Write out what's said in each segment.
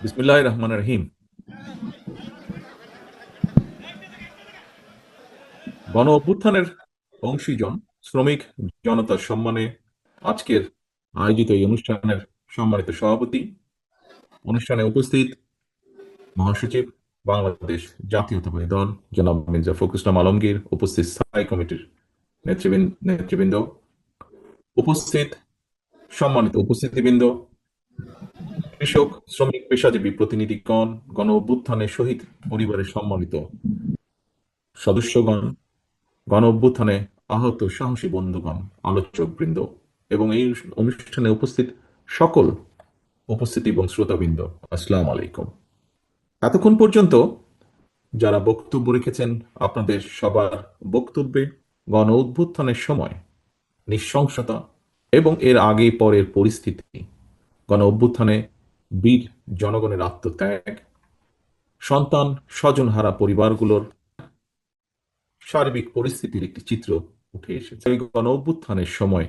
বিসমিল্লাহির রহমানির রহিম। গণ অভ্যুত্থানের অংশীজন শ্রমিক জনতার সম্মানে আজকের আয়োজিত এই অনুষ্ঠানের সম্মানিত সভাপতি, অনুষ্ঠানে উপস্থিত মহাসচিব, বাংলাদেশ জাতীয়তাবাদী দল জনাব মির্জা ফখরুল ইসলাম আলমগীর, উপস্থিত স্থায়ী কমিটির নেতৃবৃন্দ, উপস্থিত সম্মানিত উপস্থিতিবৃন্দ, কৃষক, শ্রমিক, পেশাজীবী প্রতিনিধিগণ, গণ অভ্যুত্থানে শহীদ পরিবারের সম্মানিত সদস্যগণ, গণ অভ্যুত্থানে আহত সাহসী বন্ধুগণ, আলোচক বৃন্দ এবং এই অনুষ্ঠানে উপস্থিত সকল উপস্থিতি এবং শ্রোতাবৃন্দ, আসসালামু আলাইকুম। এতক্ষণ পর্যন্ত যারা বক্তব্য রেখেছেন, আপনাদের সবার বক্তব্যে গণ অভ্যুত্থানের সময় নৃশংসতা এবং এর আগে পরের পরিস্থিতি, গণ অভ্যুত্থানে বীর জনগণের আত্মত্যাগ, সন্তান স্বজনহারা পরিবারগুলোর সার্বিক পরিস্থিতির একটি চিত্র উঠে এসেছে। এই গণ অভ্যুত্থানের সময়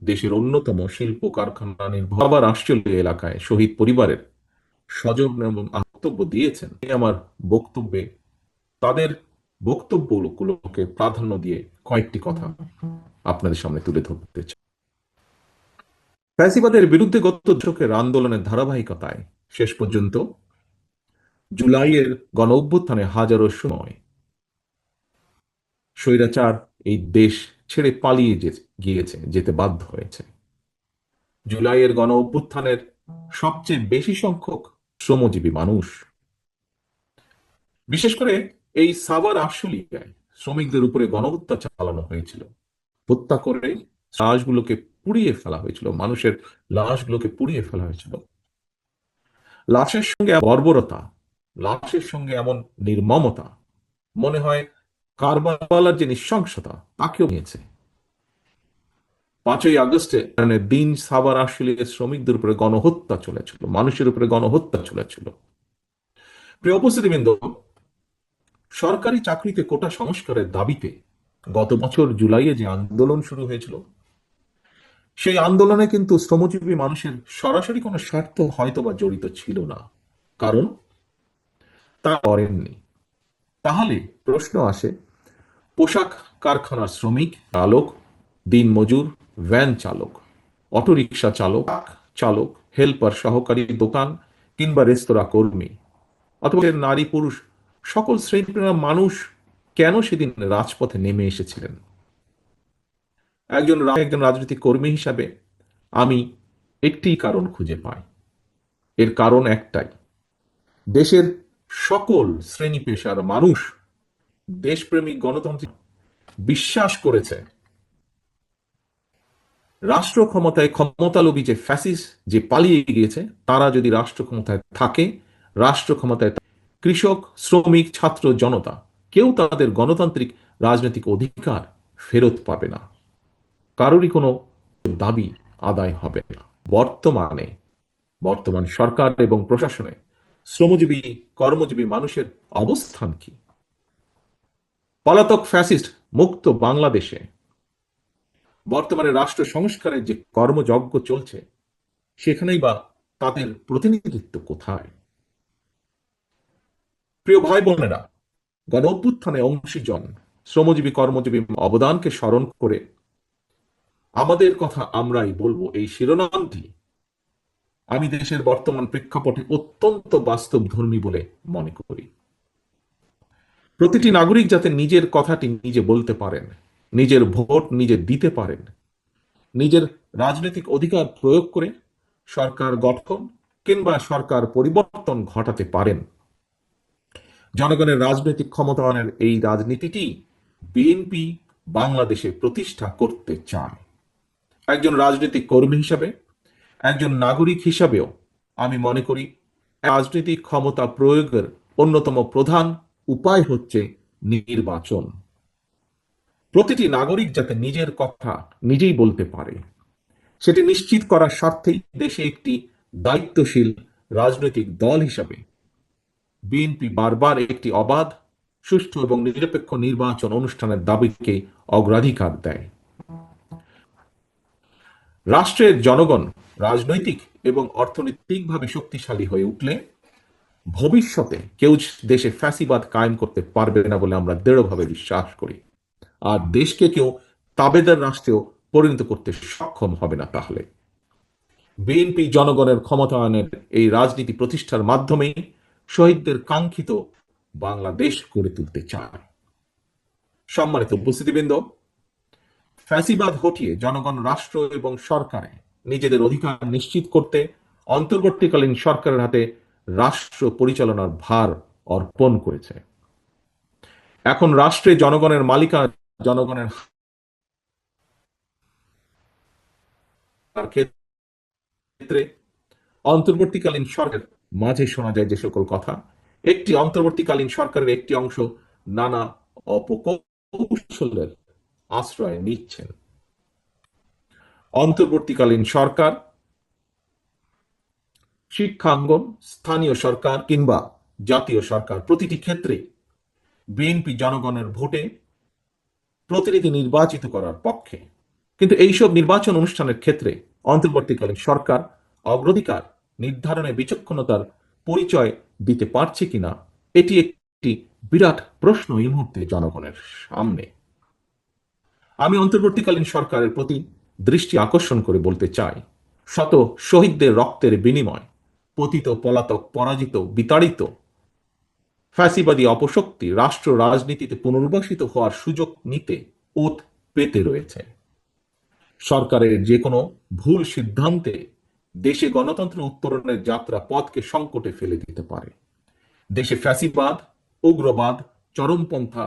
দেশের অন্যতম শিল্প কারখানা নির্ভর আবার আশ্চর্য এলাকায় শহীদ পরিবারের স্বজন এবং বক্তব্য দিয়েছেন। আমার বক্তব্যে তাদের বক্তব্যগুলোকে প্রাধান্য দিয়ে কয়েকটি কথা আপনাদের সামনে তুলে ধরতে চাই। ফ্যাসিবাদের বিরুদ্ধে গত দশকের আন্দোলনের ধারাবাহিকতায় শেষ পর্যন্ত জুলাইয়ের গণ অভ্যুত্থানে হাজারো সময় স্বৈরাচার এই দেশ ছেড়ে পালিয়ে যেতে বাধ্য হয়েছে। জুলাইয়ের গণ অভ্যুত্থানের সবচেয়ে বেশি সংখ্যক শ্রমজীবী মানুষ, বিশেষ করে এই সাভার আশুলিয়ায় শ্রমিকদের উপরে গণহত্যা চালানো হয়েছিল। হত্যা করে লাশগুলোকে পুড়িয়ে ফেলা হয়েছিল, মানুষের লাশগুলোকে পুড়িয়ে ফেলা হয়েছিল। লাশের সঙ্গে বর্বরতা, লাশের সঙ্গে এমন নির্মমতা, মনে হয় কারবালার যে নৃশংসতা তাকেও নিয়েছে। 5ই আগস্টে দিন সাভার আশুলিয়ার শ্রমিকদের উপরে গণহত্যা চলেছিল, মানুষের উপরে গণহত্যা চলেছিল। প্রিয় উপস্থিতিবৃন্দ, সরকারি চাকরিতে কোটা সংস্কারের দাবিতে গত বছর জুলাইয়ে যে আন্দোলন শুরু হয়েছিল, সেই আন্দোলনে কিন্তু শ্রমজীবী মানুষের সরাসরি কোনো স্বার্থ হয়তোবা জড়িত ছিল না, কারণ তা করেননি। তাহলে প্রশ্ন আসে, পোশাক কারখানার শ্রমিক, চালক, দিনমজুর, ভ্যান চালক, অটোরিকশা চালক, চালক, হেল্পার, সহকারী দোকান কিংবা রেস্তোরাঁ কর্মী, অথবা নারী পুরুষ সকল শ্রেণীর মানুষ কেন সেদিন রাজপথে নেমে এসেছিলেন? একজন রাজনৈতিক কর্মী হিসাবে আমি একটি কারণ খুঁজে পাই। এর কারণ একটাই, দেশের সকল শ্রেণী পেশার মানুষ দেশপ্রেমিক গণতান্ত্রিক বিশ্বাস করেছে রাষ্ট্র ক্ষমতায় ক্ষমতালোভী যে ফ্যাসিস্ট যে পালিয়ে গিয়েছে, তারা যদি রাষ্ট্র ক্ষমতায় থাকে, রাষ্ট্র ক্ষমতায় কৃষক, শ্রমিক, ছাত্র, জনতা কেউ তাদের গণতান্ত্রিক রাজনৈতিক অধিকার ফেরত পাবে না, কারোরই কোনো দাবি আদায় হবে না। বর্তমানে বর্তমান সরকার এবং প্রশাসনে শ্রমজীবী কর্মজীবী মানুষের অবস্থান কি? পলাতক ফ্যাসিস্ট মুক্ত বাংলাদেশে বর্তমানে রাষ্ট্র সংস্কারের যে কর্মযজ্ঞ চলছে, সেখানেই বা তাদের প্রতিনিধিত্ব কোথায়? প্রিয় ভাই বোনেরা, গণ অভ্যুত্থানে অংশীজন শ্রমজীবী কর্মজীবী অবদানকে স্মরণ করে আমাদের কথা আমরাই বলবো, এই শিরোনামটি আমি দেশের বর্তমান প্রেক্ষাপটে অত্যন্ত বাস্তবধর্মী বলে মনে করি। প্রতিটি নাগরিক যাতে নিজের কথাটি নিজে বলতে পারেন, নিজের ভোট নিজে দিতে পারেন, নিজের রাজনৈতিক অধিকার প্রয়োগ করে সরকার গঠন কিংবা সরকার পরিবর্তন ঘটাতে পারেন। জনগণের রাজনৈতিক ক্ষমতায়নের এই রাজনীতিটি বিএনপি বাংলাদেশে প্রতিষ্ঠা করতে চায়। একজন রাজনৈতিক কর্মী হিসাবে, একজন নাগরিক হিসাবেও আমি মনে করি রাজনৈতিক ক্ষমতা প্রয়োগের অন্যতম প্রধান উপায় হচ্ছে নির্বাচন। প্রতিটি নাগরিক যাতে নিজের কথা নিজেই বলতে পারে, সেটি নিশ্চিত করার স্বার্থেই দেশে একটি দায়িত্বশীল রাজনৈতিক দল হিসাবে বিএনপি বারবার একটি অবাধ, সুষ্ঠু এবং নিরপেক্ষ নির্বাচন অনুষ্ঠানের দাবিকে অগ্রাধিকার দেয়। রাষ্ট্রের জনগণ রাজনৈতিক এবং অর্থনৈতিকভাবে শক্তিশালী হয়ে উঠলে ভবিষ্যতে কেউ দেশে ফ্যাসিবাদ কায়েম করতে পারবে না বলে আমরা দৃঢ়ভাবে বিশ্বাস করি। আর দেশকে কেউ তাবেদার রাষ্ট্রেও পরিণত করতে সক্ষম হবে না। তাহলে বিএনপি জনগণের ক্ষমতায়নের এই রাজনীতি প্রতিষ্ঠার মাধ্যমেই শহীদদের কাঙ্ক্ষিত বাংলাদেশ গড়ে তুলতে চায়। সম্মানিত উপস্থিতিবৃন্দ, ফ্যাসিবাদ হটিয়ে জনগণ রাষ্ট্র এবং সরকারে নিজেদের অধিকার নিশ্চিত করতে অন্তর্বর্তীকালীন সরকারের হাতে রাষ্ট্র পরিচালনার ভার অর্পণ করেছে। এখন রাষ্ট্রে জনগণের মালিকানা জনগণের ক্ষেত্রে অন্তর্বর্তীকালীন সরকারের মাঝে শোনা যায় যে সকল কথা, একটি অন্তর্বর্তীকালীন সরকারের একটি অংশ নানা অপকৌশলের আশ্রয় নিচ্ছেন। অন্তর্বর্তীকালীন সরকার শিক্ষাঙ্গন, স্থানীয় সরকার কিংবা জাতীয় সরকার, প্রতিটি ক্ষেত্রে বিএনপি জনগণের ভোটে প্রতিনিধি নির্বাচিত করার পক্ষে। কিন্তু এইসব নির্বাচন অনুষ্ঠানের ক্ষেত্রে অন্তর্বর্তীকালীন সরকার অগ্রাধিকার নির্ধারণে বিচক্ষণতার পরিচয় দিতে পারছে কিনা, এটি একটি বিরাট প্রশ্ন এই মুহূর্তে জনগণের সামনে। আমি অন্তর্বর্তীকালীন সরকারের প্রতি দৃষ্টি আকর্ষণ করে বলতে চাই, শত শহীদদের রক্তের বিনিময় পতিত, পলাতক, পরাজিত, বিতাড়িত ফ্যাসিবাদী অপশক্তি রাষ্ট্র রাজনীতিতে পুনর্বাসিত হওয়ার সুযোগ নিতে ওত পেতে রয়েছে। সরকারের যে কোনো ভুল সিদ্ধান্তে দেশে গণতন্ত্র উত্তরণের যাত্রা পথকে সংকটে ফেলে দিতে পারে। দেশে ফ্যাসিবাদ, উগ্রবাদ, চরমপন্থা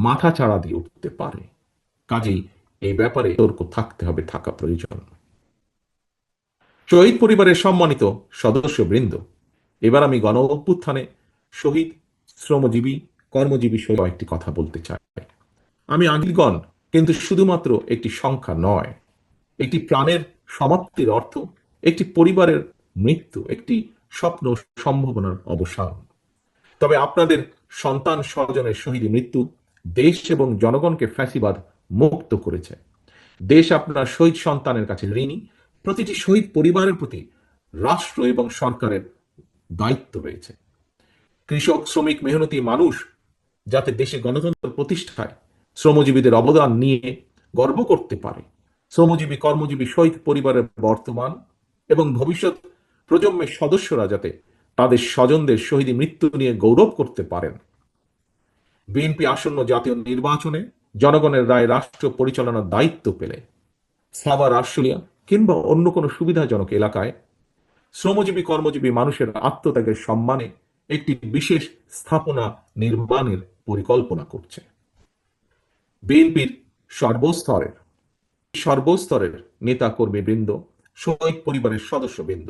মাথাচাড়া দিয়ে উঠতে পারে। কাজেই এই ব্যাপারে সতর্ক থাকতে হবে, থাকা প্রয়োজন। শহীদ পরিবারের সম্মানিত সদস্যবৃন্দ, এবার আমি গণ অভ্যুত্থানে শহীদ, শ্রমজীবী, কর্মজীবী সহ একটি কথা বলতে চাই। আমি আঙ্গিগণ, কিন্তু শুধুমাত্র একটি সংখ্যা নয়। একটি প্রাণের সমাপ্তির অর্থ একটি পরিবারের মৃত্যু, একটি স্বপ্ন সম্ভাবনার অবসান। তবে আপনাদের সন্তান স্বজনের শহীদ মৃত্যু দেশ এবং জনগণকে ফ্যাসিবাদ মুক্ত করেছে। দেশ আপনার শহীদ সন্তানের কাছে ঋণী। প্রতিটি শহীদ পরিবারের প্রতি রাষ্ট্র এবং সরকারের দায়িত্ব রয়েছে। কৃষক, শ্রমিক, মেহনতি মানুষ যাতে দেশে গণতন্ত্র প্রতিষ্ঠায় শ্রমজীবীদের অবদান নিয়ে গর্ব করতে পারে। শ্রমজীবী, কর্মজীবী শহীদ পরিবারের বর্তমান এবং ভবিষ্যৎ প্রজন্মের সদস্যরা যাতে তাদের স্বজনদের শহীদ মৃত্যু নিয়ে গৌরব করতে পারেন। বিএনপি আসন্ন জাতীয় নির্বাচনে জনগণের রায় রাষ্ট্র পরিচালনার দায়িত্ব পেলে সাভার, আশুলিয়া কিংবা অন্য কোনো সুবিধাজনক এলাকায় শ্রমজীবী, কর্মজীবী মানুষের আত্মত্যাগের সম্মানে একটি বিশেষ স্থাপনা নির্মাণের পরিকল্পনা করছে। বিএনপির সর্বস্তরের নেতা কর্মীবৃন্দ, শহীদ পরিবারের সদস্যবৃন্দ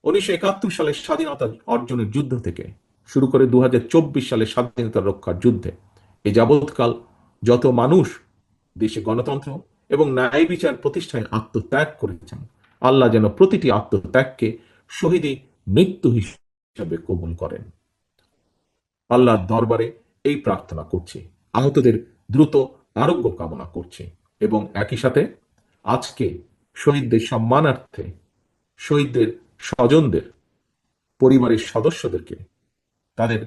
1971 সালের স্বাধীনতা অর্জনের যুদ্ধ থেকে শুরু করে 2024 সালে স্বাধীনতা রক্ষার যুদ্ধে এ যাবৎকাল যত মানুষ দেশে গণতন্ত্র এবং ন্যায় বিচার প্রতিষ্ঠায় আত্মত্যাগ করেছেন, আল্লাহ যেন প্রতিটি আত্মত্যাগকে শহীদী মৃত্যু হিসাবে কবুল করেন। আল্লাহর দরবারে এই প্রার্থনা করছি, আহতদের দ্রুত আরোগ্য কামনা করছি এবং একই সাথে আজকে শহীদদের সম্মানার্থে শহীদদের স্বজনদের, পরিবারের সদস্যদেরকে তাদের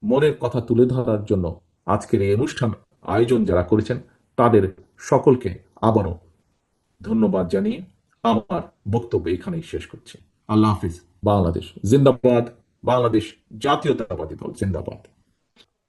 মনের কথা তুলে ধরার জন্য আজকের এই অনুষ্ঠান আয়োজন যারা করেছেন তাদের সকলকে আবারও ধন্যবাদ জানিয়ে আমার বক্তব্য এখানেই শেষ করছি। আল্লাহ হাফিজ। বাংলাদেশ জিন্দাবাদ। বাংলাদেশ জাতীয়তাবাদী দল জিন্দাবাদ।